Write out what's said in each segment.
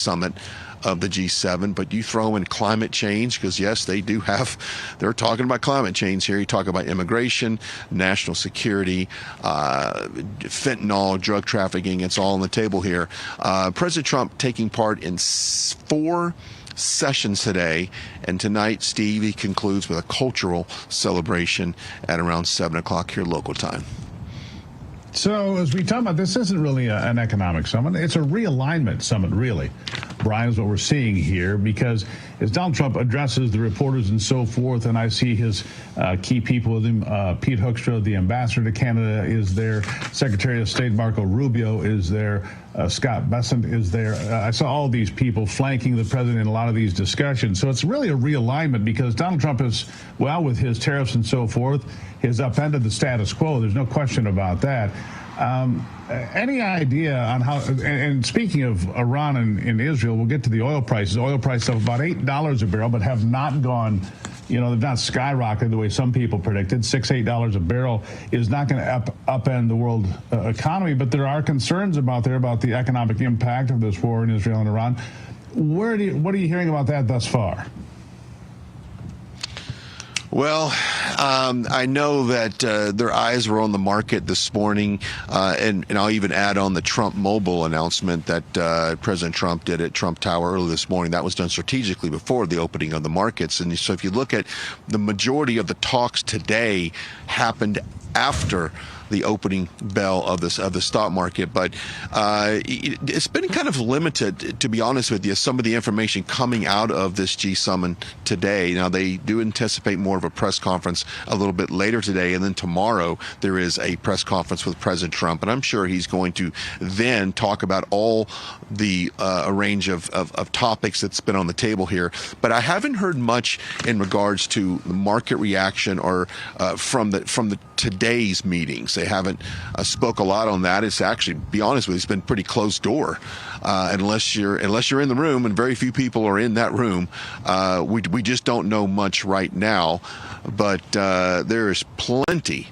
summit of the G7, but you throw in climate change, because yes, they're talking about climate change here. You talk about immigration, national security, fentanyl, drug trafficking. It's all on the table here. President Trump taking part in 4 sessions today, and tonight, Steve, he concludes with a cultural celebration at around 7 o'clock here local time. So as we talk about, this isn't really an economic summit. It's a realignment summit, really. Brian, is what we're seeing here, because as Donald Trump addresses the reporters and so forth, and I see his key people with him, Pete Hoekstra, the ambassador to Canada, is there. Secretary of State Marco Rubio is there. Scott Bessent is there. I saw all these people flanking the president in a lot of these discussions. So it's really a realignment, because Donald Trump is, well, with his tariffs and so forth, has upended the status quo. There's no question about that. Any idea on how, and speaking of Iran and Israel, we'll get to the oil prices. Oil prices of about $8 a barrel, but have not gone, they've not skyrocketed the way some people predicted. $6-8 a barrel is not going to upend the world economy, but there are concerns about the economic impact of this war in Israel and Iran. What are you hearing about that thus far? Well, I know that their eyes were on the market this morning, and I'll even add on the Trump Mobile announcement that President Trump did at Trump Tower early this morning. That was done strategically before the opening of the markets. And so if you look at the majority of the talks today happened after the opening bell of the stock market, but it's been kind of limited, to be honest with you, some of the information coming out of this G summit today. Now, they do anticipate more of a press conference a little bit later today, and then tomorrow there is a press conference with President Trump, and I'm sure he's going to then talk about all the a range of topics that's been on the table here. But I haven't heard much in regards to the market reaction or from the today's meetings. They haven't spoke a lot on that. It's actually, to be honest with you, it's been pretty closed door, unless you're in the room, and very few people are in that room. We just don't know much right now, but there is plenty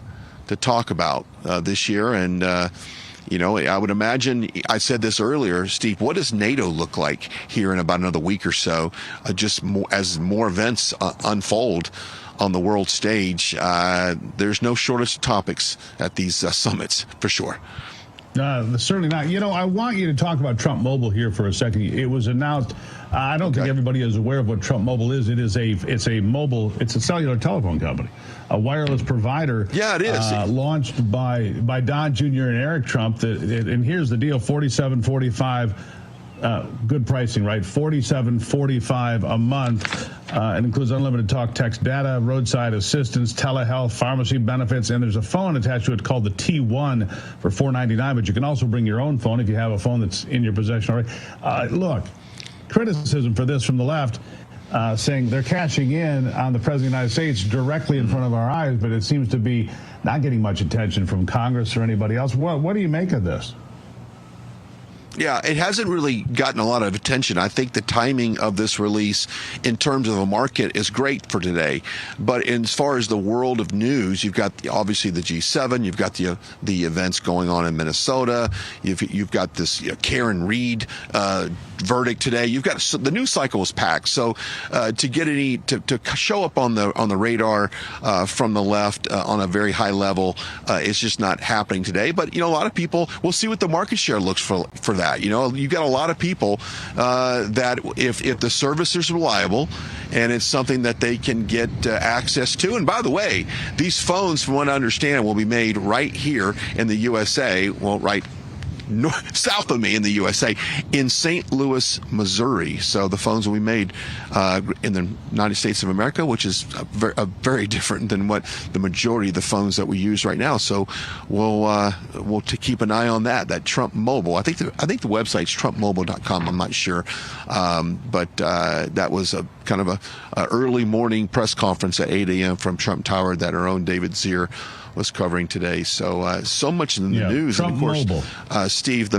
to talk about this year. And I would imagine, I said this earlier, Steve, what does NATO look like here in about another week or so, as more events unfold on the world stage? There's no shortage of topics at these summits, for sure. Certainly not. I want you to talk about Trump Mobile here for a second. It was announced. I don't think everybody is aware of what Trump Mobile is. It's a cellular telephone company, a wireless provider. Yeah, it is. Launched by Don Jr. and Eric Trump. And here's the deal: $47.45. Good pricing, right? $47.45 a month. It includes unlimited talk, text, data, roadside assistance, telehealth, pharmacy benefits, and there's a phone attached to it called the T1 for $4.99. But you can also bring your own phone if you have a phone that's in your possession already. Look, criticism for this from the left, saying they're cashing in on the President of the United States directly in front of our eyes, but it seems to be not getting much attention from Congress or anybody else. What do you make of this? Yeah, it hasn't really gotten a lot of attention. I think the timing of this release in terms of the market is great for today. But as far as the world of news, you've got obviously the G7, you've got the events going on in Minnesota, you've got this Karen Reed verdict today. You've got the news cycle is packed. So to get to show up on the radar from the left on a very high level, it's just not happening today. But a lot of people, we'll see what the market share looks for that. You've got a lot of people that if the service is reliable and it's something that they can get access to. And by the way, these phones, from what I understand, will be made right here in the USA. Well, right south of me in the USA, in St. Louis, Missouri. So the phones will be made in the United States of America, which is very different than what the majority of the phones that we use right now. So we'll to keep an eye on that Trump Mobile. I think the website's trumpmobile.com. I'm not sure, but that was a kind of a early morning press conference at 8 a.m. from Trump Tower that our own David Zier was covering today. So so much in the news. Trump and of course, Mobile. Steve,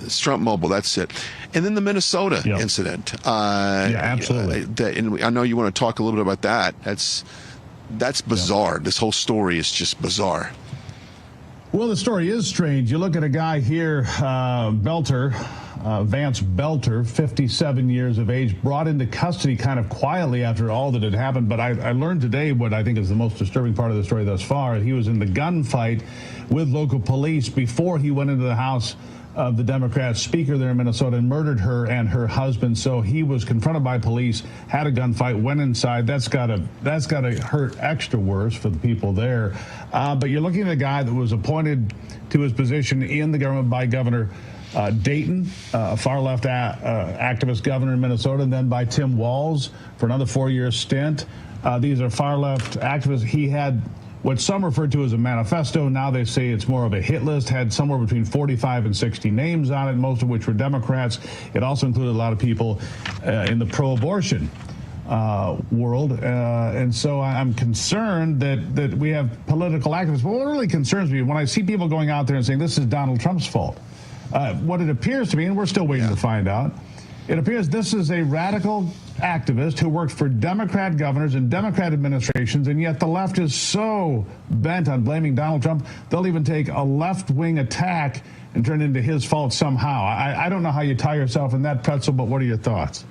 Trump Mobile, that's it. And then the Minnesota incident. Absolutely. And I know you want to talk a little bit about that. That's bizarre. This whole story is just bizarre. Well, the story is strange. You look at a guy here, Vance Belter, 57 years of age, brought into custody kind of quietly after all that had happened. But I learned today what I think is the most disturbing part of the story thus far. He was in the gunfight with local police before he went into the house of the Democrat speaker there in Minnesota and murdered her and her husband. So he was confronted by police, had a gunfight, went inside. That's gotta hurt extra worse for the people there. But you're looking at a guy that was appointed to his position in the government by Governor Dayton, a far-left activist governor in Minnesota, and then by Tim Walz for another 4-year stint. These are far-left activists. He had what some referred to as a manifesto. Now they say it's more of a hit list, had somewhere between 45 and 60 names on it, most of which were Democrats. It also included a lot of people in the pro-abortion world. And so I'm concerned that we have political activists. But what really concerns me when I see people going out there and saying this is Donald Trump's fault, what it appears to me, and we're still waiting to find out, it appears this is a radical activist who worked for Democrat governors and Democrat administrations, and yet the left is so bent on blaming Donald Trump, they'll even take a left-wing attack and turn it into his fault somehow. I don't know how you tie yourself in that pretzel, but what are your thoughts?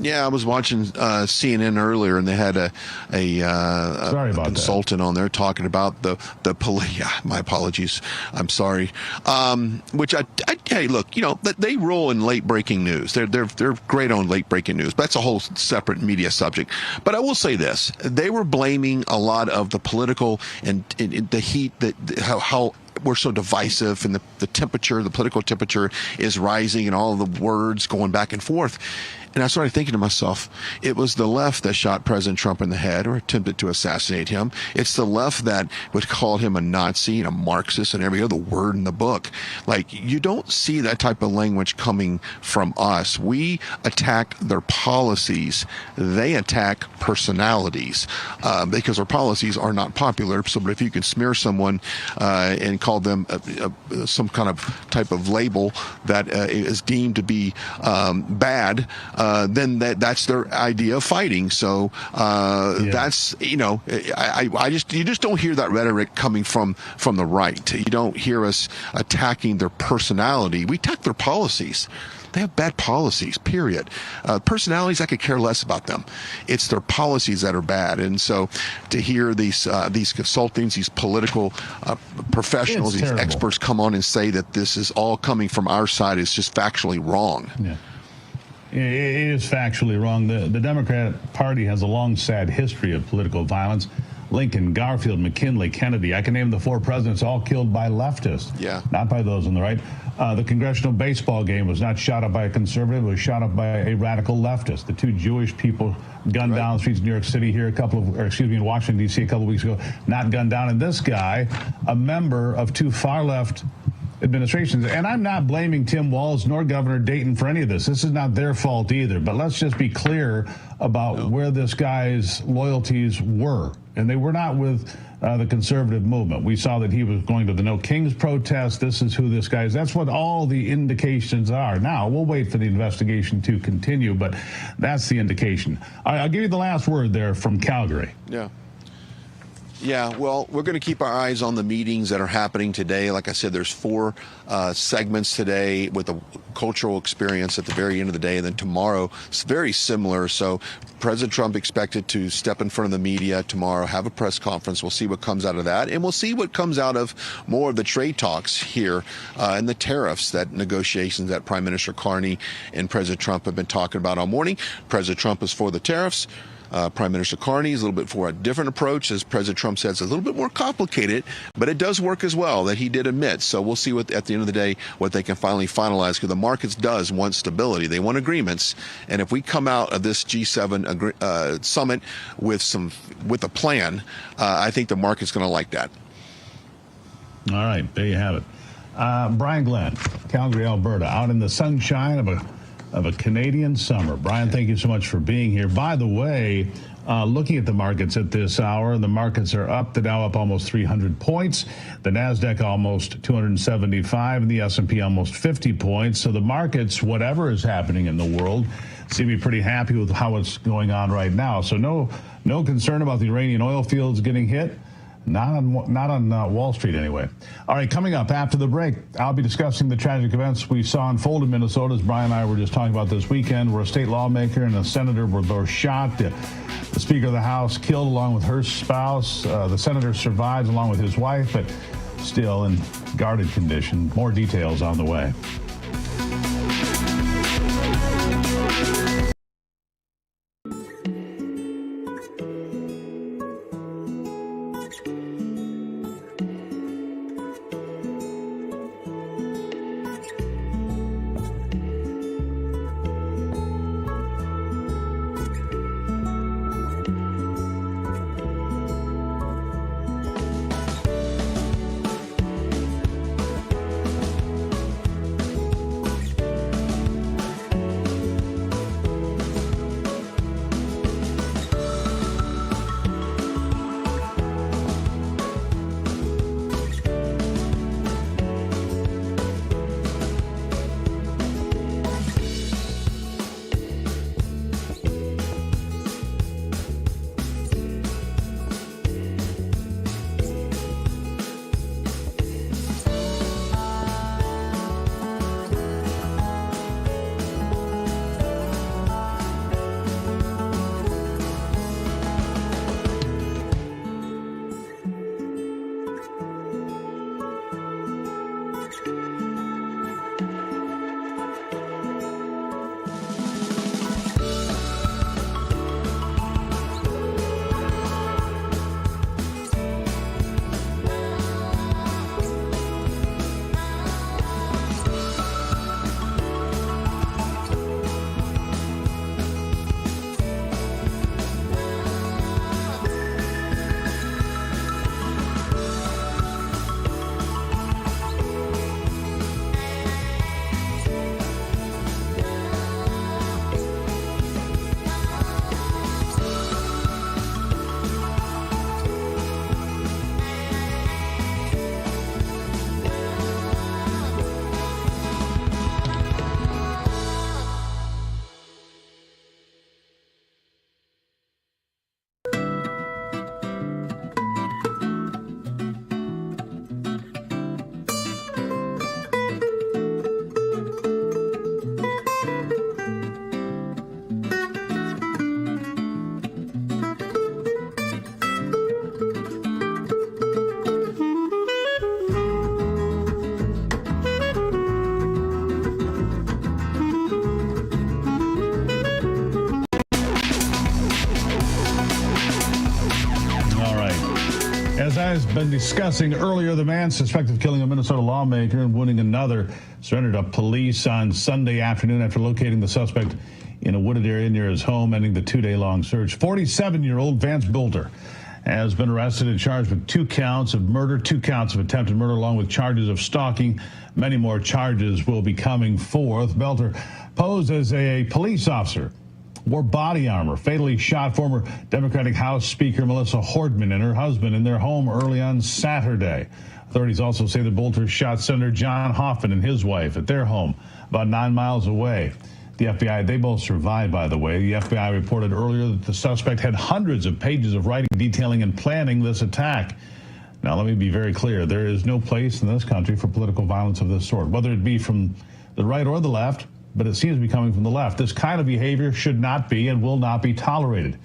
Yeah, I was watching CNN earlier, and they had a consultant on there talking about the police. Yeah, my apologies. I'm sorry. Which hey, look, they roll in late breaking news. They're great on late breaking news. But that's a whole separate media subject. But I will say this: they were blaming a lot of the political and the heat that how we're so divisive, and the temperature, the political temperature is rising, and all of the words going back and forth. And I started thinking to myself, it was the left that shot President Trump in the head or attempted to assassinate him. It's the left that would call him a Nazi and a Marxist and every other word in the book. Like, you don't see that type of language coming from us. We attack their policies. They attack personalities because our policies are not popular. So, but if you can smear someone and call them some kind of type of label that is deemed to be bad, then that's their idea of fighting. So that's, you just don't hear that rhetoric coming from the right. You don't hear us attacking their personality. We attack their policies. They have bad policies, period. Personalities, I could care less about them. It's their policies that are bad. And so to hear these consultants, these political professionals, these experts come on and say that this is all coming from our side is just factually wrong. Yeah. It is factually wrong. The Democrat Party has a long, sad history of political violence. Lincoln, Garfield, McKinley, Kennedy. I can name the 4 presidents all killed by leftists, not by those on the right. The congressional baseball game was not shot up by a conservative. It was shot up by a radical leftist. The 2 Jewish people gunned down the streets of New York City here in Washington, D.C. a couple of weeks ago, not gunned down. And this guy, a member of 2 far-left administrations. And I'm not blaming Tim Walz nor Governor Dayton for any of this. This is not their fault either. But let's just be clear about where this guy's loyalties were. And they were not with the conservative movement. We saw that he was going to the No Kings protest. This is who this guy is. That's what all the indications are. Now, we'll wait for the investigation to continue, but that's the indication. I'll give you the last word there from Calgary. Yeah, well, we're going to keep our eyes on the meetings that are happening today. Like I said, there's 4 segments today with a cultural experience at the very end of the day. And then tomorrow, it's very similar. So President Trump expected to step in front of the media tomorrow, have a press conference. We'll see what comes out of that. And we'll see what comes out of more of the trade talks here and the tariffs, that negotiations that Prime Minister Carney and President Trump have been talking about all morning. President Trump is for the tariffs. Prime Minister Carney is a little bit for a different approach. As President Trump says, a little bit more complicated, but it does work as well, that he did admit. So we'll see at the end of the day what they can finally finalize, because the markets does want stability. They want agreements. And if we come out of this G7 summit with a plan, I think the market's going to like that. All right, there you have it. Brian Glenn, Calgary, Alberta, out in the sunshine of a Canadian summer. Brian, thank you so much for being here. By the way, looking at the markets at this hour, the markets are up. The Dow up almost 300 points. The NASDAQ almost 275, and the S&P almost 50 points. So the markets, whatever is happening in the world, seem to be pretty happy with how it's going on right now. So no concern about the Iranian oil fields getting hit. Not on Wall Street, anyway. All right, coming up after the break, I'll be discussing the tragic events we saw unfold in Minnesota, as Brian and I were just talking about this weekend, where a state lawmaker and a senator were both shot. The Speaker of the House killed along with her spouse. The senator survives along with his wife, but still in guarded condition. More details on the way. As I've been discussing earlier, the man suspected of killing a Minnesota lawmaker and wounding another surrendered to police on Sunday afternoon after locating the suspect in a wooded area near his home, ending the two-day-long search. 47-year-old Vance Bolter has been arrested and charged with 2 counts of murder, 2 counts of attempted murder, along with charges of stalking. Many more charges will be coming forth. Bolter posed as a police officer, wore body armor, fatally shot former Democratic House Speaker Melissa Hordman and her husband in their home early on Saturday. Authorities also say that Bolter shot Senator John Hoffman and his wife at their home about 9 miles away. The FBI, they both survived, by the way. The FBI reported earlier that the suspect had hundreds of pages of writing detailing and planning this attack. Now, let me be very clear. There is no place in this country for political violence of this sort, whether it be from the right or the left, but it seems to be coming from the left. This kind of behavior should not be and will not be tolerated.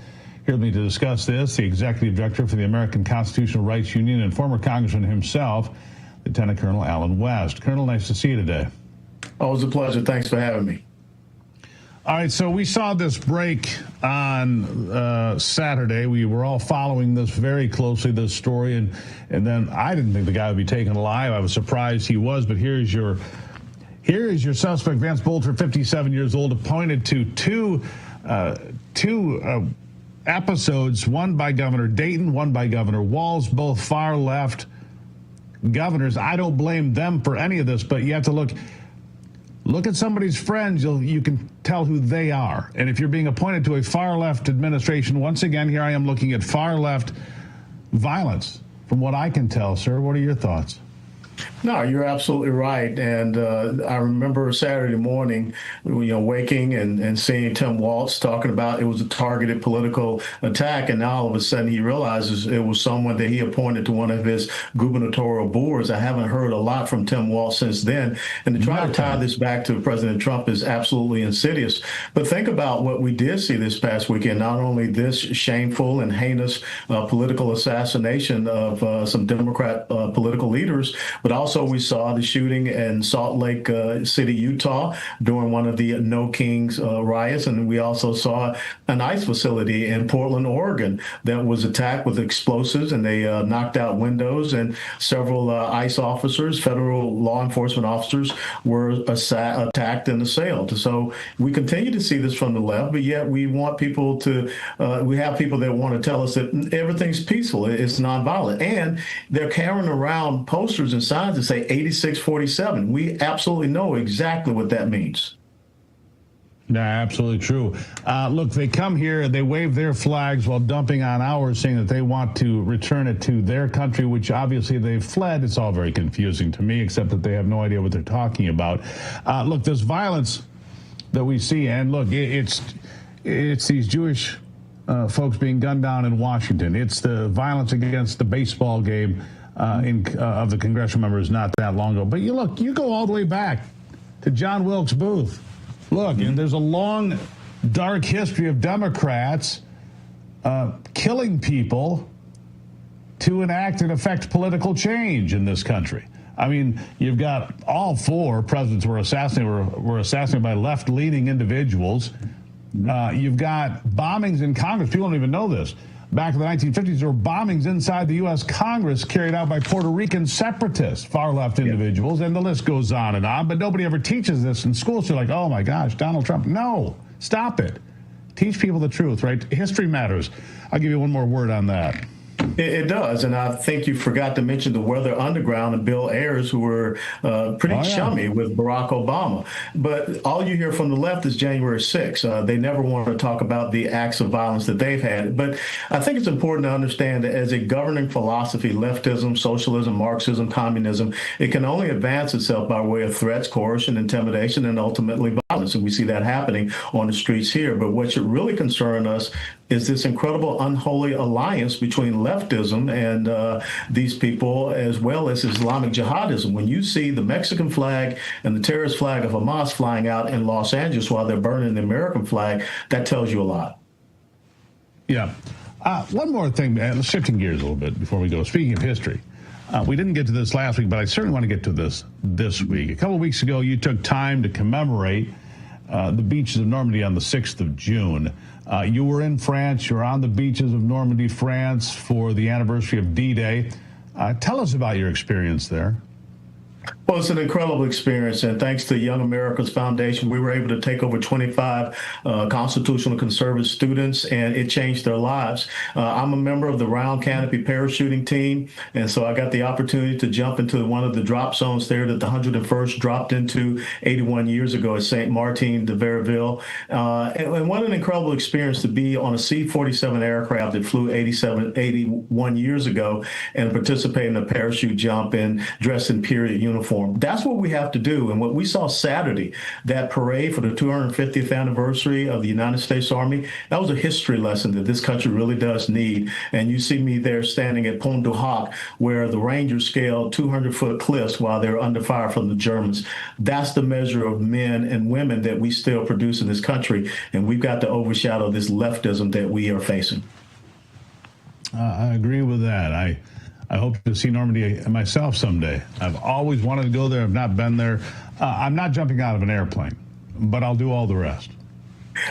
Here with me to discuss this, the executive director for the American Constitutional Rights Union and former congressman himself, Lieutenant Colonel Alan West. Colonel, nice to see you today. Oh, it was a pleasure. Thanks for having me. All right, so we saw this break on Saturday. We were all following this very closely, this story, and then I didn't think the guy would be taken alive. I was surprised he was, but here is your suspect, Vance Bolter, 57 years old, appointed to two episodes, one by Governor Dayton, one by Governor Walz, both far left governors. I don't blame them for any of this, but you have to look at somebody's friends, you can tell who they are. And if you're being appointed to a far left administration, once again, here I am looking at far left violence. From what I can tell, sir, what are your thoughts? No, you're absolutely right. And I remember Saturday morning, waking and seeing Tim Walz talking about it was a targeted political attack. And now all of a sudden he realizes it was someone that he appointed to one of his gubernatorial boards. I haven't heard a lot from Tim Walz since then. And to try to tie this back to President Trump is absolutely insidious. But think about what we did see this past weekend, not only this shameful and heinous political assassination of some Democrat political leaders, but also we saw the shooting in Salt Lake City, Utah, during one of the No Kings riots. And we also saw an ICE facility in Portland, Oregon, that was attacked with explosives, and they knocked out windows, and several ICE officers, federal law enforcement officers, were attacked and assailed. So we continue to see this from the left, but yet we want people to, we have people that want to tell us that everything's peaceful, it's nonviolent. And they're carrying around posters and signs that say 86-47. We absolutely know exactly what that means. Yeah, absolutely true. Look, they come here, they wave their flags while dumping on ours, saying that they want to return it to their country, which obviously they've fled. It's all very confusing to me, except that they have no idea what they're talking about. Look, this violence that we see, and look, it's these Jewish folks being gunned down in Washington. It's the violence against the baseball game of the congressional members not that long ago. But you go all the way back to John Wilkes Booth. Look, and there's a long, dark history of Democrats killing people to enact and affect political change in this country. I mean, you've got all four presidents were assassinated by left-leaning individuals. You've got bombings in Congress. People don't even know this. Back in the 1950s, there were bombings inside the U.S. Congress carried out by Puerto Rican separatists, far-left individuals, and the list goes on and on. But nobody ever teaches this in schools. You're like, oh, my gosh, Donald Trump. No, stop it. Teach people the truth, right? History matters. I'll give you one more word on that. It does, and I think you forgot to mention the Weather Underground and Bill Ayers, who were pretty chummy with Barack Obama. But all you hear from the left is January 6th. They never want to talk about the acts of violence that they've had. But I think it's important to understand that as a governing philosophy, leftism, socialism, Marxism, communism, it can only advance itself by way of threats, coercion, intimidation, and ultimately violence. And we see that happening on the streets here. But what should really concern us is this incredible unholy alliance between leftism and these people, as well as Islamic jihadism. When you see the Mexican flag and the terrorist flag of Hamas flying out in Los Angeles while they're burning the American flag, that tells you a lot. Yeah. One more thing, shifting gears a little bit before we go. Speaking of history, we didn't get to this last week, but I certainly want to get to this week. A couple of weeks ago, you took time to commemorate the beaches of Normandy on the 6th of June. You were in France. You're on the beaches of Normandy, France, for the anniversary of D-Day. Tell us about your experience there. Well, it's an incredible experience, and thanks to Young America's Foundation, we were able to take over 25 constitutional conservative students, and it changed their lives. I'm a member of the Round Canopy parachuting team, and so I got the opportunity to jump into one of the drop zones there that the 101st dropped into 81 years ago at St. Martin de Verville. And what an incredible experience to be on a C-47 aircraft that flew 81 years ago and participate in a parachute jump and dressed in period uniform. That's what we have to do. And what we saw Saturday, that parade for the 250th anniversary of the United States Army, that was a history lesson that this country really does need. And you see me there standing at Pont du Hoc, where the Rangers scaled 200-foot cliffs while they were under fire from the Germans. That's the measure of men and women that we still produce in this country. And we've got to overshadow this leftism that we are facing. I agree with that. I hope to see Normandy myself someday. I've always wanted to go there. I've not been there. I'm not jumping out of an airplane, but I'll do all the rest.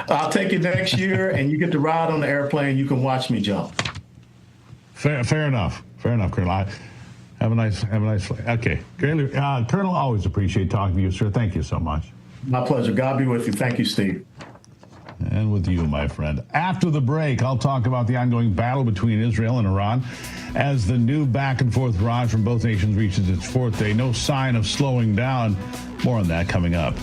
I'll take you next year, and you get to ride on the airplane. You can watch me jump. Fair enough. Fair enough, Colonel. Have a nice flight. Okay. Colonel, always appreciate talking to you, sir. Thank you so much. My pleasure. God be with you. Thank you, Steve. And with you, my friend. After the break, I'll talk about the ongoing battle between Israel and Iran as the new back-and-forth barrage from both nations reaches its fourth day. No sign of slowing down. More on that coming up.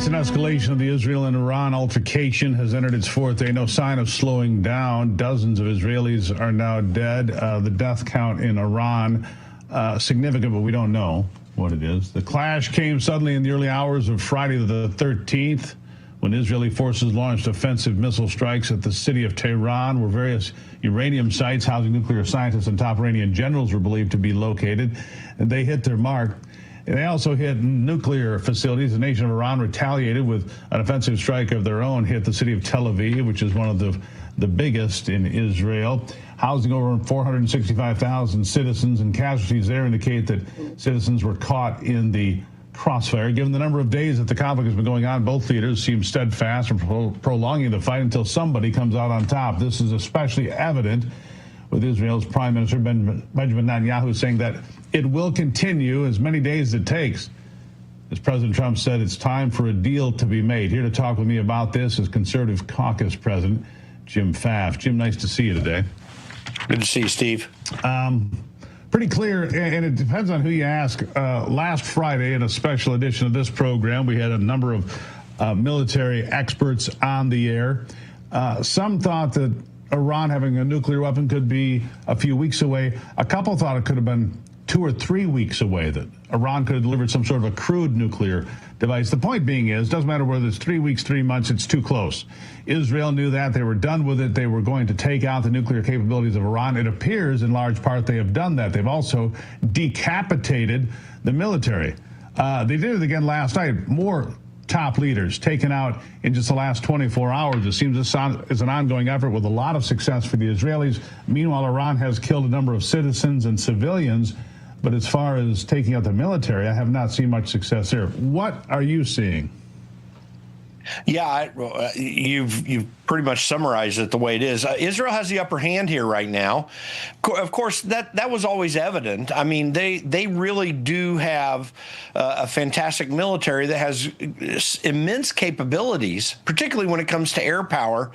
Recent escalation of the Israel and Iran altercation has entered its fourth day. No sign of slowing down. Dozens of Israelis are now dead. The death count in Iran, significant, but we don't know what it is. The clash came suddenly in the early hours of Friday the 13th when Israeli forces launched offensive missile strikes at the city of Tehran, where various uranium sites housing nuclear scientists and top Iranian generals were believed to be located. And they hit their mark. They also hit nuclear facilities. The nation of Iran retaliated with an offensive strike of their own, hit the city of Tel Aviv, which is one of the biggest in Israel, housing over 465,000 citizens, and casualties there indicate that citizens were caught in the crossfire. Given the number of days that the conflict has been going on, both leaders seem steadfast in prolonging the fight until somebody comes out on top. This is especially evident with Israel's Prime Minister Benjamin Netanyahu saying that it will continue as many days as it takes. As President Trump said, it's time for a deal to be made. Here to talk with me about this is Conservative Caucus President Jim Pfaff. Jim, nice to see you today. Good to see you, Steve. Pretty clear, and it depends on who you ask. Last Friday, in a special edition of this program, we had a number of military experts on the air. Some thought that Iran having a nuclear weapon could be a few weeks away. A couple thought it could have been 2 or 3 weeks away, that Iran could have delivered some sort of a crude nuclear device. The point being is, doesn't matter whether it's 3 weeks, 3 months, it's too close. Israel knew that. They were done with it. They were going to take out the nuclear capabilities of Iran. It appears in large part they have done that. They've also decapitated the military. They did it again last night. More top leaders taken out in just the last 24 hours. It seems this is an ongoing effort with a lot of success for the Israelis. Meanwhile, Iran has killed a number of citizens and civilians. But as far as taking out the military, I have not seen much success there. What are you seeing? Yeah, you've pretty much summarized it the way it is. Israel has the upper hand here right now. Of course, that was always evident. I mean, they really do have a fantastic military that has immense capabilities, particularly when it comes to air power.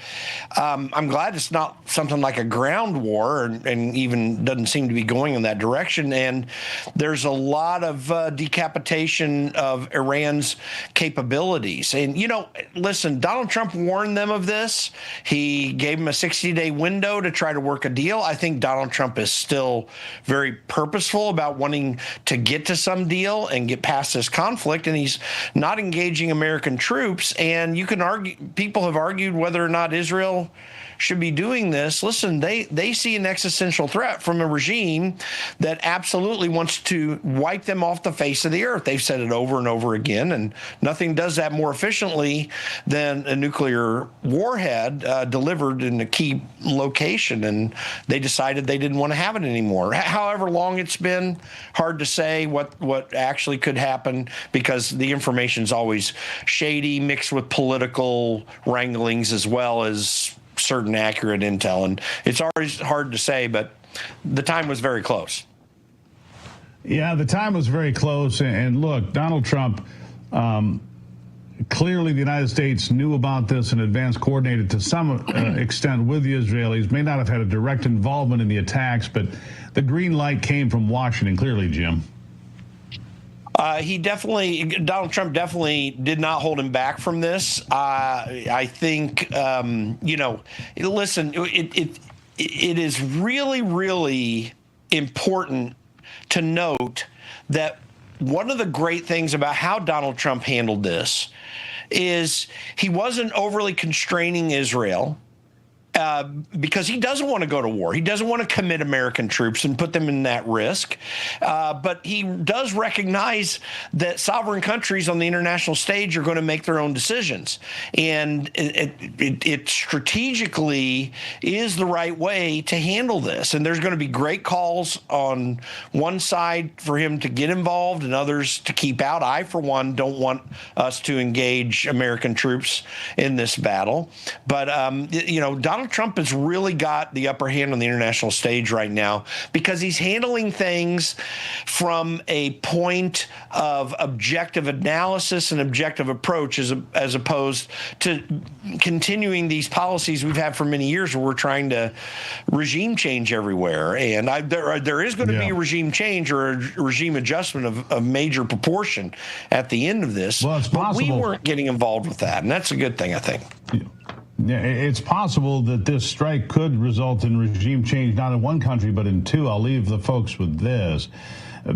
I'm glad it's not something like a ground war, and even doesn't seem to be going in that direction. And there's a lot of decapitation of Iran's capabilities. And, listen, Donald Trump warned them of this. He gave them a 60-day window to try to work a deal. I think Donald Trump is still very purposeful about wanting to get to some deal and get past this conflict, and he's not engaging American troops. And you can argue, people have argued whether or not Israel should be doing this. Listen, they see an existential threat from a regime that absolutely wants to wipe them off the face of the earth. They've said it over and over again, and nothing does that more efficiently than a nuclear warhead delivered in a key location, and they decided they didn't want to have it anymore. However long it's been, hard to say what actually could happen, because the information's always shady, mixed with political wranglings as well as certain accurate intel, and it's always hard to say, but the time was very close. Yeah, the time was very close, and look, Donald Trump, clearly the United States knew about this in advance, coordinated to some extent with the Israelis, may not have had a direct involvement in the attacks, but the green light came from Washington, clearly, Jim. Donald Trump definitely did not hold him back from this. I think, listen, it is really, really important to note that one of the great things about how Donald Trump handled this is he wasn't overly constraining Israel. Because he doesn't want to go to war. He doesn't want to commit American troops and put them in that risk. But he does recognize that sovereign countries on the international stage are going to make their own decisions. And it strategically is the right way to handle this. And there's going to be great calls on one side for him to get involved and others to keep out. I, for one, don't want us to engage American troops in this battle. But, Donald Donald Trump has really got the upper hand on the international stage right now because he's handling things from a point of objective analysis and objective approach as opposed to continuing these policies we've had for many years where we're trying to regime change everywhere. And there is going to be a regime change or a regime adjustment of major proportion at the end of this. Well, it's possible. But we weren't getting involved with that, and that's a good thing, I think. Yeah, it's possible that this strike could result in regime change, not in one country, but in two. I'll leave the folks with this.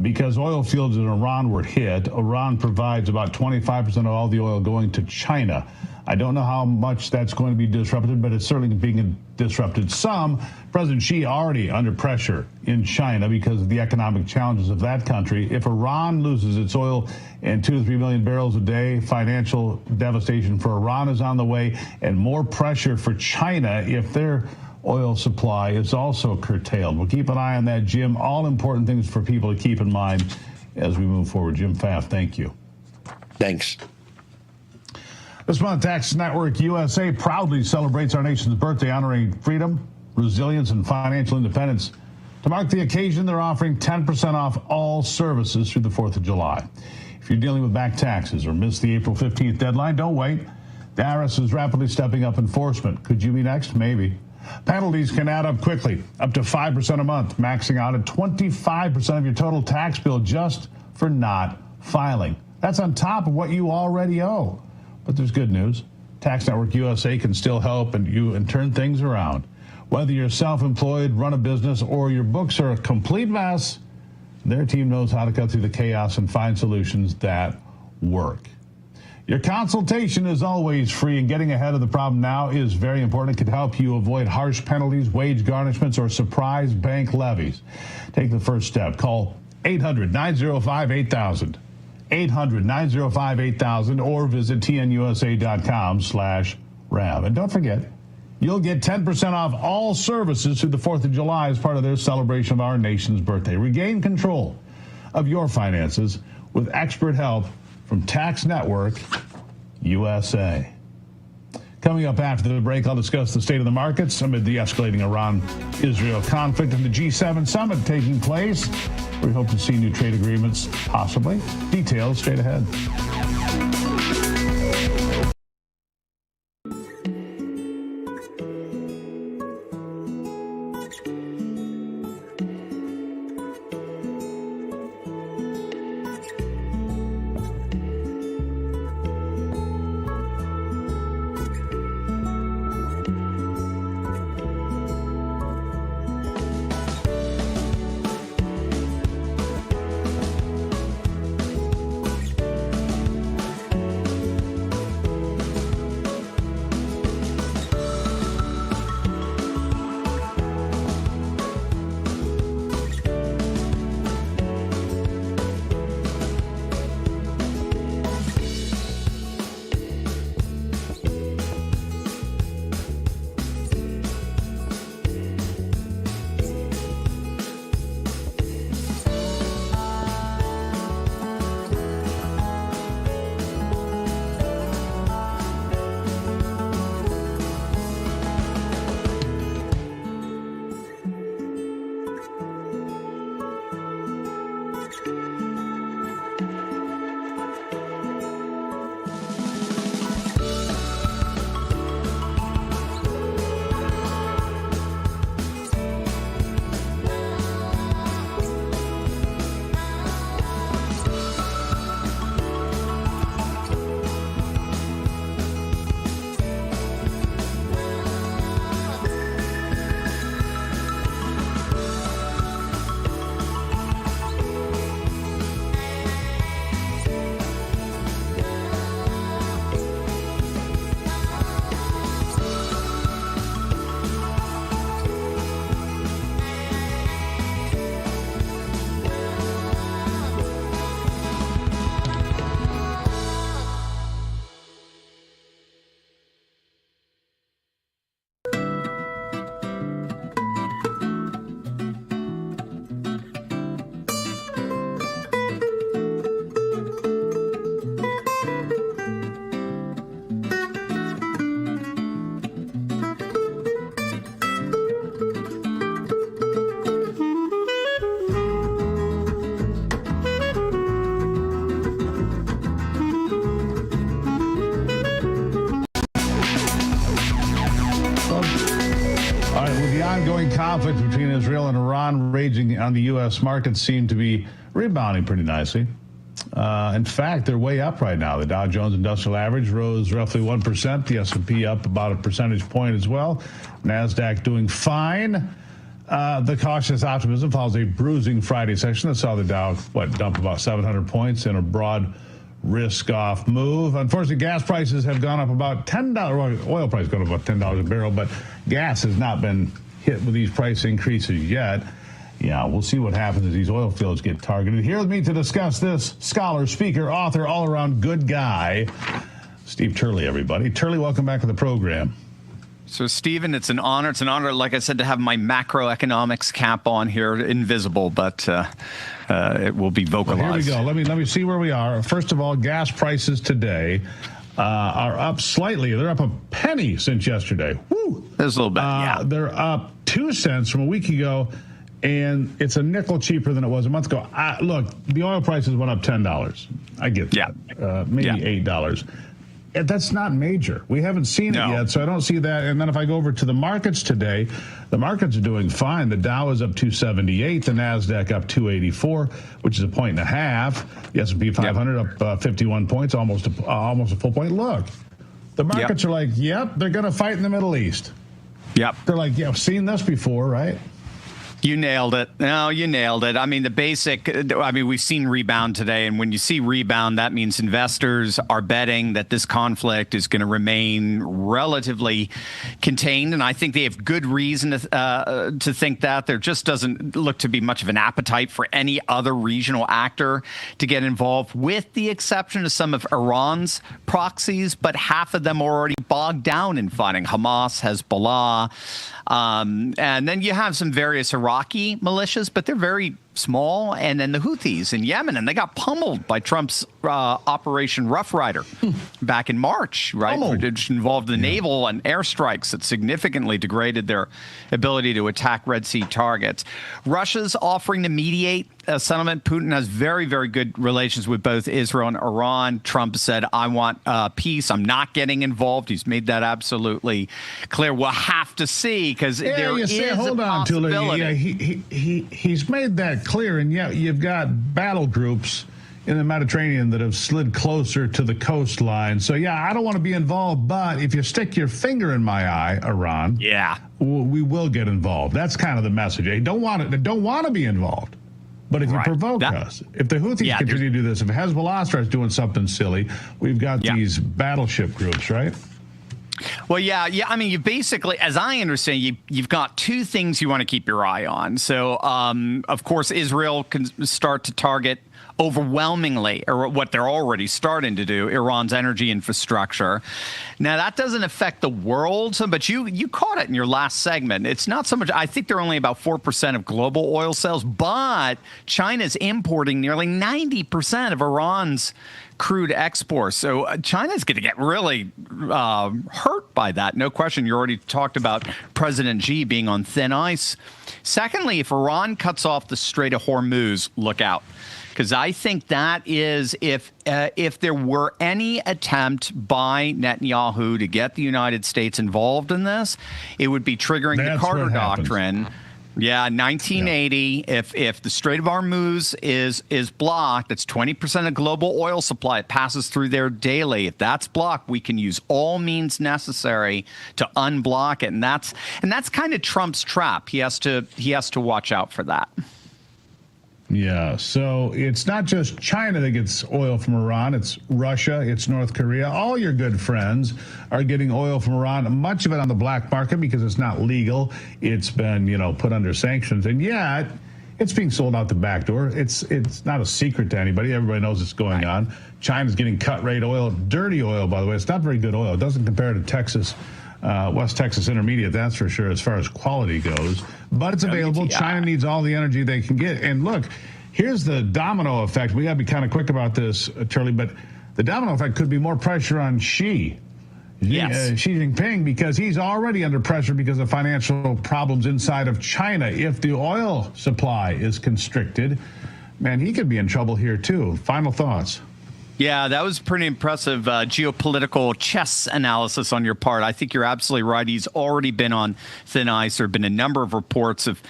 Because oil fields in Iran were hit, Iran provides about 25% of all the oil going to China. I don't know how much that's going to be disrupted, but it's certainly being disrupted some. President Xi already under pressure in China because of the economic challenges of that country. If Iran loses its oil and 2 to 3 million barrels a day, financial devastation for Iran is on the way, and more pressure for China if their oil supply is also curtailed. We'll keep an eye on that, Jim. All important things for people to keep in mind as we move forward. Jim Pfaff, thank you. Thanks. This month, Tax Network USA proudly celebrates our nation's birthday, honoring freedom, resilience, and financial independence. To mark the occasion, they're offering 10% off all services through the 4th of July. If you're dealing with back taxes or missed the April 15th deadline, don't wait. The IRS is rapidly stepping up enforcement. Could you be next? Maybe. Penalties can add up quickly, up to 5% a month, maxing out at 25% of your total tax bill just for not filing. That's on top of what you already owe. But there's good news. Tax Network USA can still help and turn things around. Whether you're self-employed, run a business, or your books are a complete mess, their team knows how to cut through the chaos and find solutions that work. Your consultation is always free, and getting ahead of the problem now is very important. It could help you avoid harsh penalties, wage garnishments, or surprise bank levies. Take the first step. Call 800-905-8000. 800-905-8000 or visit tnusa.com/RAV. And don't forget, you'll get 10% off all services through the 4th of July as part of their celebration of our nation's birthday. Regain control of your finances with expert help from Tax Network USA. Coming up after the break, I'll discuss the state of the markets amid the escalating Iran-Israel conflict and the G7 summit taking place. We hope to see new trade agreements, possibly. Details straight ahead. conflict between Israel and Iran raging on the U.S. markets seem to be rebounding pretty nicely. In fact, they're way up right now. The Dow Jones Industrial Average rose roughly 1%. The S&P up about a percentage point as well. NASDAQ doing fine. The cautious optimism follows a bruising Friday session that saw the Dow, dump about 700 points in a broad risk-off move. Unfortunately, gas prices have gone up about $10. Oil price gone up about $10 a barrel, but gas has not been hit with these price increases yet. Yeah, we'll see what happens as these oil fields get targeted. Here with me to discuss this, scholar, speaker, author, all-around good guy, Steve Turley, everybody. Turley, welcome back to the program. So, Stephen, it's an honor. It's an honor, like I said, to have my macroeconomics cap on here, invisible, but it will be vocalized. Well, here we go. Let me see where we are. First of all, gas prices today are up slightly. They're up a penny since yesterday. Woo! There's a little bit, yeah. They're up 2 cents from a week ago, and it's a nickel cheaper than it was a month ago. Look, the oil prices went up $10. I get that. Maybe $8. That's not major. We haven't seen it yet, so I don't see that. And then if I go over to the markets today, the markets are doing fine. The Dow is up 278, the NASDAQ up 284, which is 1.5 points. The S&P 500 up 51 points, almost a full point. Look, the markets are like, yep, they're going to fight in the Middle East. Yep. They're like, yeah, I've seen this before, right? You nailed it. No, you nailed it. I mean, we've seen rebound today. And when you see rebound, that means investors are betting that this conflict is going to remain relatively contained. And I think they have good reason to think that. There just doesn't look to be much of an appetite for any other regional actor to get involved, with the exception of some of Iran's proxies. But half of them are already bogged down in fighting Hamas, Hezbollah. And then you have some various Iraqi militias, but they're very small. And then the Houthis in Yemen, and they got pummeled by Trump's Operation Rough Rider back in March, right? Which involved the naval and airstrikes that significantly degraded their ability to attack Red Sea targets. Russia's offering to mediate a settlement. Putin has very, very good relations with both Israel and Iran. Trump said, I want peace. I'm not getting involved. He's made that absolutely clear. We'll have to see, because there is a possibility. Yeah, he's made that clear, and yet you've got battle groups in the Mediterranean that have slid closer to the coastline. So, yeah, I don't want to be involved, but if you stick your finger in my eye, Iran, we will get involved. That's kind of the message. They don't want to be involved. But if you provoke us, if the Houthis continue to do this, if Hezbollah starts doing something silly, we've got these battleship groups, right? Well, yeah. I mean, you basically, as I understand, you've got two things you want to keep your eye on. So, of course, Israel can start to target overwhelmingly, or what they're already starting to do, Iran's energy infrastructure. Now, that doesn't affect the world, but you caught it in your last segment. It's not so much, I think they're only about 4% of global oil sales, but China's importing nearly 90% of Iran's crude exports. So China's going to get really hurt by that. No question. You already talked about President Xi being on thin ice. Secondly, if Iran cuts off the Strait of Hormuz, look out. Because I think that is, if there were any attempt by Netanyahu to get the United States involved in this, it would be triggering the Carter Doctrine. Yeah, 1980. Yeah. If the Strait of Hormuz is blocked, it's 20% of global oil supply. It passes through there daily. If that's blocked, we can use all means necessary to unblock it, and that's kind of Trump's trap. He has to watch out for that. Yeah, so it's not just China that gets oil from Iran. It's Russia, it's North Korea. All your good friends are getting oil from Iran, much of it on the black market because it's not legal. It's been, put under sanctions, and yet it's being sold out the back door. It's not a secret to anybody. Everybody knows it's going on. China's getting cut rate oil, dirty oil, by the way. It's not very good oil. It doesn't compare to Texas, West Texas Intermediate, that's for sure, as far as quality goes. But it's available. China needs all the energy they can get. And look, here's the domino effect. We got to be kind of quick about this, Charlie, but the domino effect could be more pressure on Xi Jinping, because he's already under pressure because of financial problems inside of China. If the oil supply is constricted, man, he could be in trouble here, too. Final thoughts. Yeah, that was pretty impressive geopolitical chess analysis on your part. I think you're absolutely right. He's already been on thin ice. There have been a number of reports of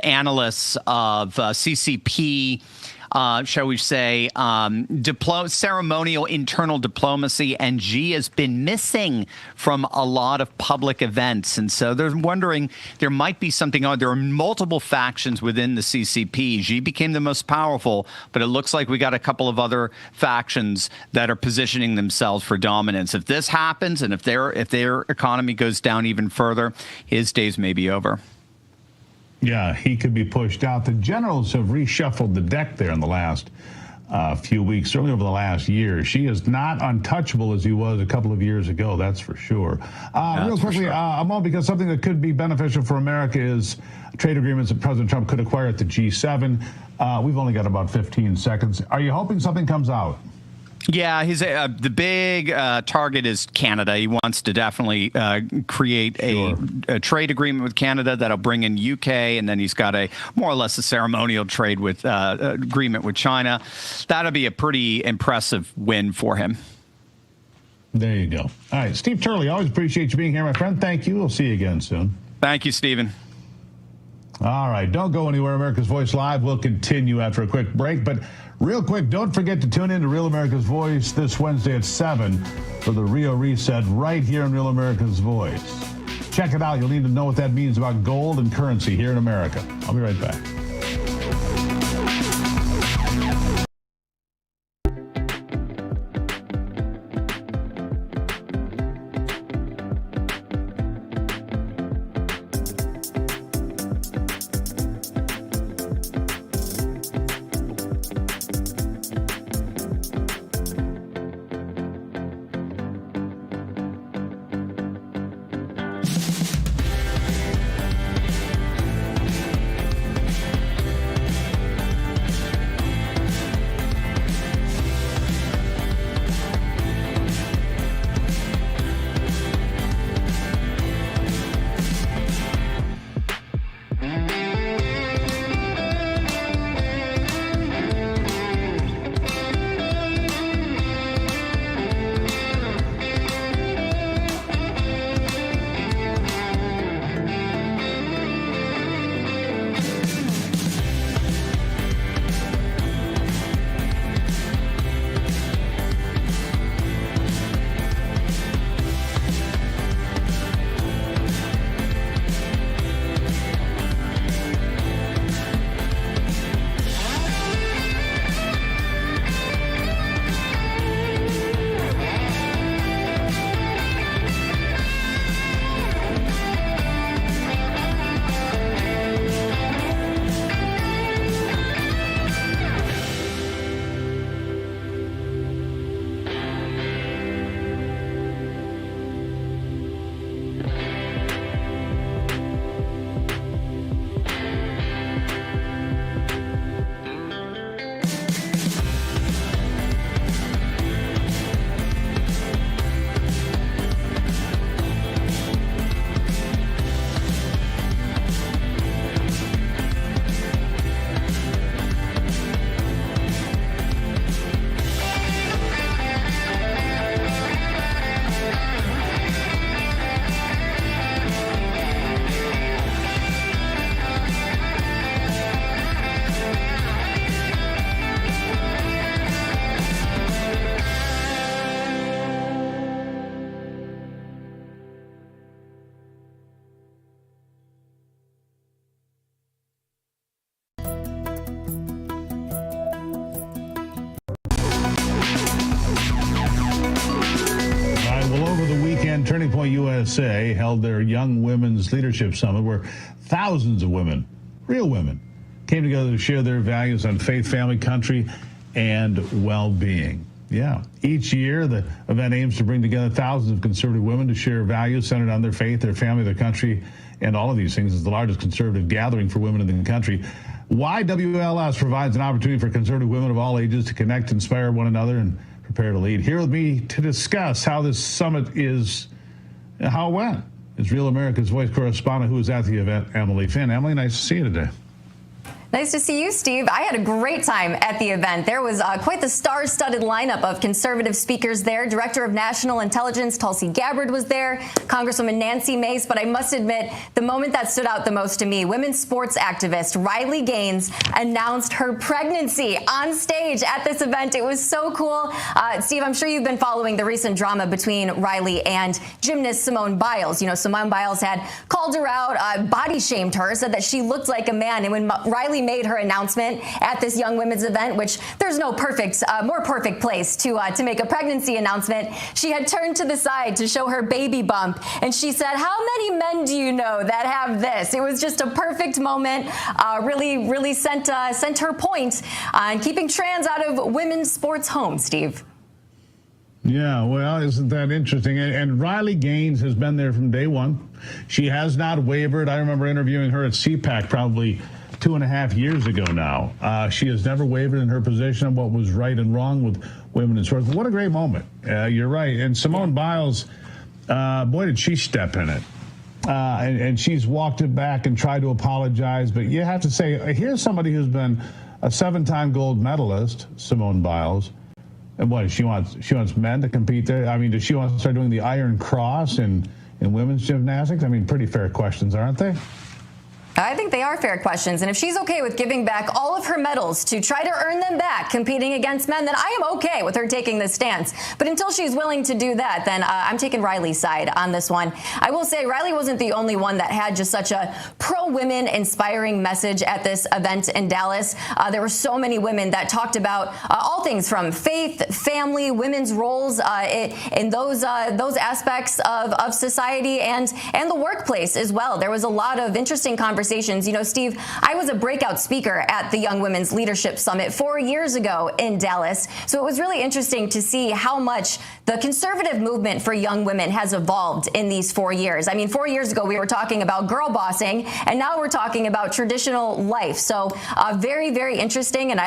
analysts of CCP, shall we say, ceremonial internal diplomacy, and Xi has been missing from a lot of public events. And so they're wondering there might be something on. There are multiple factions within the CCP. Xi became the most powerful, but it looks like we got a couple of other factions that are positioning themselves for dominance. If this happens, and if their economy goes down even further, his days may be over. Yeah, he could be pushed out. The generals have reshuffled the deck there in the last few weeks, certainly over the last year. She is not untouchable as he was a couple of years ago, that's for sure. Real quickly, Amal, because something that could be beneficial for America is trade agreements that President Trump could acquire at the G7. We've only got about 15 seconds. Are you hoping something comes out? Yeah, the big target is Canada. He wants to definitely create a trade agreement with Canada that'll bring in UK, and then he's got a more or less a ceremonial trade with agreement with China. That'll be a pretty impressive win for him. There you go. All right, Steve Turley, always appreciate you being here, my friend. Thank you. We'll see you again soon. Thank you, Stephen. All right, don't go anywhere. America's Voice Live will continue after a quick break, but real quick, don't forget to tune in to Real America's Voice this Wednesday at 7 for the Rio Reset right here on Real America's Voice. Check it out. You'll need to know what that means about gold and currency here in America. I'll be right back. Turning Point USA held their Young Women's Leadership Summit, where thousands of women, real women, came together to share their values on faith, family, country, and well-being. Yeah. Each year, the event aims to bring together thousands of conservative women to share values centered on their faith, their family, their country, and all of these things. It's the largest conservative gathering for women in the country. YWLS provides an opportunity for conservative women of all ages to connect, inspire one another, and prepare to lead. Here with me to discuss how this summit how it went is Real America's Voice correspondent who was at the event, Emily Finn. Emily, nice to see you today. Nice to see you, Steve. I had a great time at the event. There was quite the star-studded lineup of conservative speakers there. Director of National Intelligence Tulsi Gabbard was there, Congresswoman Nancy Mace, but I must admit, the moment that stood out the most to me, women's sports activist Riley Gaines announced her pregnancy on stage at this event. It was so cool. Steve, I'm sure you've been following the recent drama between Riley and gymnast Simone Biles. You know, Simone Biles had called her out, body shamed her, said that she looked like a man, and when Riley made her announcement at this young women's event, which there's no more perfect place to make a pregnancy announcement, she had turned to the side to show her baby bump, and she said, "How many men do you know that have this?" It was just a perfect moment. Really sent her point on keeping trans out of women's sports homes, Steve. Yeah, well, isn't that interesting? And Riley Gaines has been there from day one. She has not wavered. I remember interviewing her at CPAC probably 2.5 years ago now. She has never wavered in her position on what was right and wrong with women in sports. What a great moment. You're right. And Simone Biles, boy, did she step in it. And she's walked it back and tried to apologize. But you have to say, here's somebody who's been a 7-time gold medalist, Simone Biles. And what, she wants men to compete there? I mean, does she want to start doing the Iron Cross in women's gymnastics? I mean, pretty fair questions, aren't they? I think they are fair questions, and if she's okay with giving back all of her medals to try to earn them back competing against men, then I am okay with her taking this stance. But until she's willing to do that, then I'm taking Riley's side on this one. I will say Riley wasn't the only one that had just such a pro-women inspiring message at this event in Dallas. There were so many women that talked about all things from faith, family, women's roles in those aspects of society and the workplace as well. There was a lot of interesting conversations. You know, Steve, I was a breakout speaker at the Young Women's Leadership Summit 4 years ago in Dallas. So it was really interesting to see how much the conservative movement for young women has evolved in these 4 years. I mean, 4 years ago, we were talking about girl bossing, and now we're talking about traditional life. So very, very interesting. And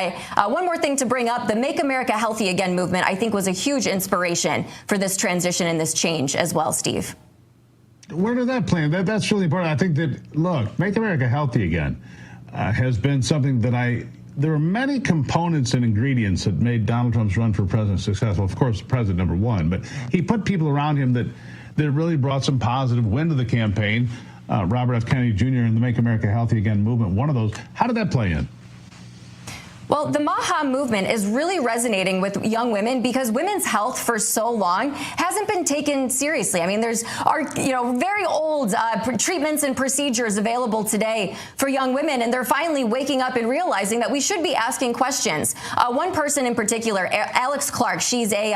one more thing to bring up, the Make America Healthy Again movement, I think, was a huge inspiration for this transition and this change as well, Steve. Where did that play? That's really important. I think that, look, Make America Healthy Again has been something that there were many components and ingredients that made Donald Trump's run for president successful. Of course, president number one, but he put people around him that really brought some positive wind to the campaign. Robert F. Kennedy Jr. and the Make America Healthy Again movement, one of those. How did that play in? Well, the MAHA movement is really resonating with young women because women's health for so long hasn't been taken seriously. I mean, there's very old treatments and procedures available today for young women, and they're finally waking up and realizing that we should be asking questions. One person in particular, Alex Clark, she's a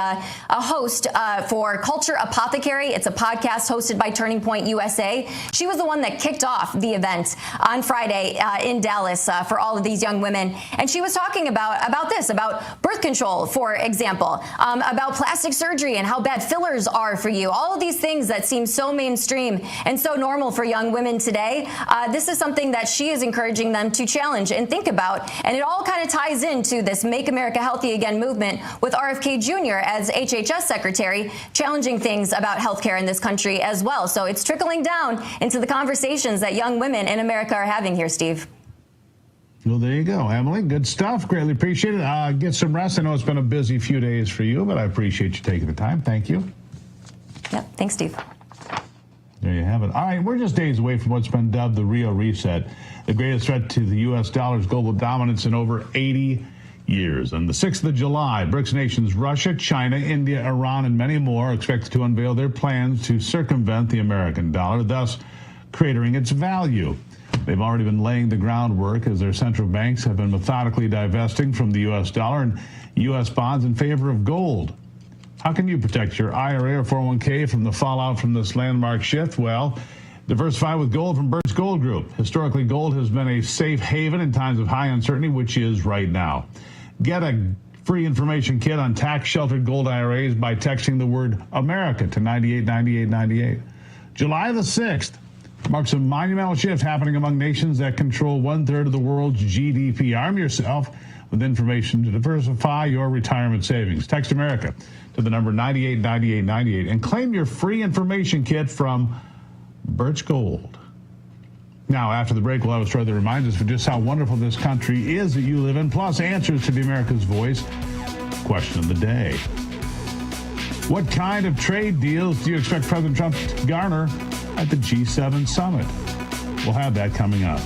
host for Culture Apothecary. It's a podcast hosted by Turning Point USA. She was the one that kicked off the event on Friday in Dallas for all of these young women, and she was talking about birth control, for example, about plastic surgery and how bad fillers are for you. All of these things that seem so mainstream and so normal for young women today. This is something that she is encouraging them to challenge and think about. And it all kind of ties into this Make America Healthy Again movement with RFK Jr. as HHS secretary, challenging things about healthcare in this country as well. So it's trickling down into the conversations that young women in America are having here, Steve. Well, there you go, Emily. Good stuff. Greatly appreciate it. Get some rest. I know it's been a busy few days for you, but I appreciate you taking the time. Thank you. Yep. Thanks, Steve. There you have it. All right, we're just days away from what's been dubbed the Rio Reset, the greatest threat to the U.S. dollar's global dominance in over 80 years. On the 6th of July, BRICS nations Russia, China, India, Iran, and many more are expected to unveil their plans to circumvent the American dollar, thus cratering its value. They've already been laying the groundwork as their central banks have been methodically divesting from the U.S. dollar and U.S. bonds in favor of gold. How can you protect your IRA or 401k from the fallout from this landmark shift? Well, diversify with gold from Birch Gold Group. Historically, gold has been a safe haven in times of high uncertainty, which is right now. Get a free information kit on tax-sheltered gold IRAs by texting the word America to 989898. July the 6th marks a monumental shift happening among nations that control 1/3 of the world's GDP. Arm yourself with information to diversify your retirement savings. Text America to the number 989898 and claim your free information kit from Birch Gold. Now, after the break, we'll have a story that reminds us of just how wonderful this country is that you live in, plus answers to the America's Voice question of the day. What kind of trade deals do you expect President Trump to garner at the G7 summit? We'll have that coming up.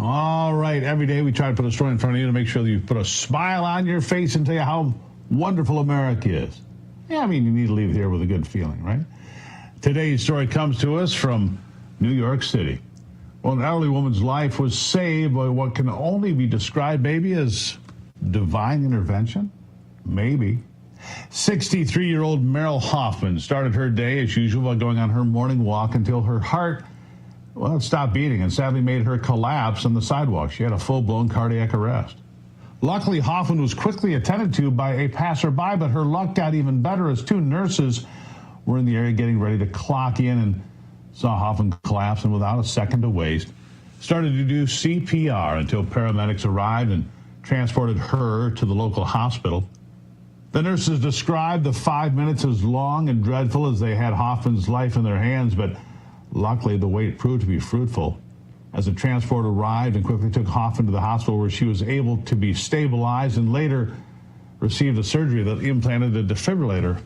All right, every day we try to put a story in front of you to make sure that you put a smile on your face and tell you how wonderful America is. Yeah, I mean, you need to leave here with a good feeling, right? Today's story comes to us from New York City. Well, an elderly woman's life was saved by what can only be described maybe as divine intervention. Maybe. 63-year-old Meryl Hoffman started her day as usual by going on her morning walk until her heart, well, it stopped beating and sadly made her collapse on the sidewalk. She had a full-blown cardiac arrest. Luckily, Hoffman was quickly attended to by a passerby, but her luck got even better as two nurses were in the area getting ready to clock in and saw Hoffman collapse, and without a second to waste, started to do CPR until paramedics arrived and transported her to the local hospital. The nurses described the 5 minutes as long and dreadful as they had Hoffman's life in their hands, but luckily the wait proved to be fruitful as the transport arrived and quickly took Hoffman to the hospital, where she was able to be stabilized and later received a surgery that implanted a defibrillator.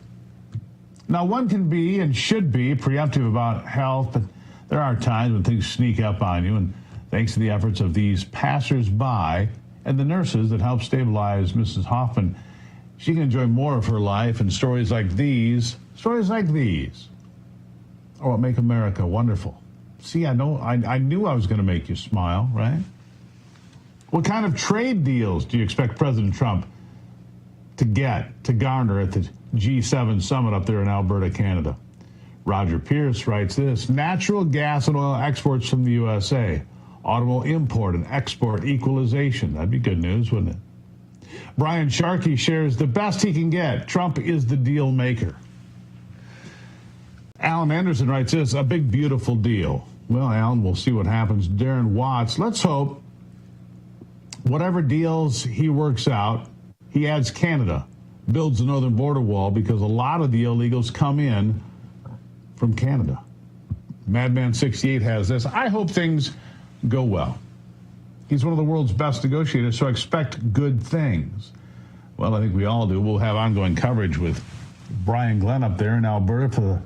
Now, one can be and should be preemptive about health, but there are times when things sneak up on you, and thanks to the efforts of these passers-by and the nurses that helped stabilize Mrs. Hoffman, she can enjoy more of her life, and stories like these are what make America wonderful. See, I knew I was going to make you smile, right? What kind of trade deals do you expect President Trump to garner at the G7 summit up there in Alberta, Canada? Roger Pierce writes this: natural gas and oil exports from the USA, automobile import and export equalization. That'd be good news, wouldn't it? Brian Sharkey shares the best he can get. Trump is the deal maker. Alan Anderson writes this: a big, beautiful deal. Well, Alan, we'll see what happens. Darren Watts, let's hope whatever deals he works out, he adds Canada builds the northern border wall because a lot of the illegals come in from Canada. Madman 68 has this. I hope things go well. He's one of the world's best negotiators, so expect good things. Well, I think we all do. We'll have ongoing coverage with Brian Glenn up there in Alberta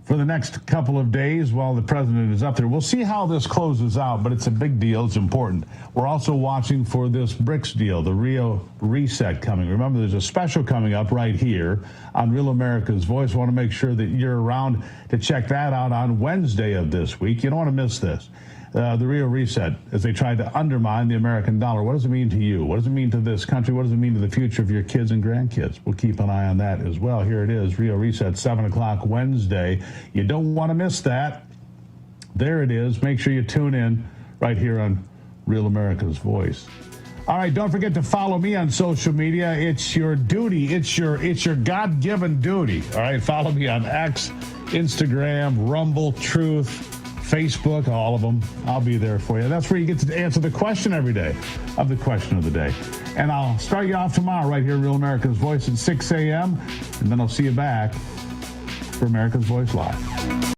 for the next couple of days while the president is up there. We'll see how this closes out, but it's a big deal. It's important. We're also watching for this BRICS deal, the Rio reset coming. Remember, there's a special coming up right here on Real America's Voice. I want to make sure that you're around to check that out on Wednesday of this week. You don't want to miss this. The Rio reset, as they tried to undermine the American dollar. What does it mean to you? What does it mean to this country? What does it mean to the future of your kids and grandkids? We'll keep an eye on that as well. Here it is, Rio reset, 7 o'clock Wednesday. You don't want to miss that. There it is. Make sure you tune in right here on Real America's Voice. All right, don't forget to follow me on social media. It's your duty. It's your God-given duty. All right, follow me on X, Instagram, Rumble, Truth, Facebook, all of them. I'll be there for you. That's where you get to answer the question every day of the question of the day. And I'll start you off tomorrow right here, Real America's Voice at 6 a.m. And then I'll see you back for America's Voice Live.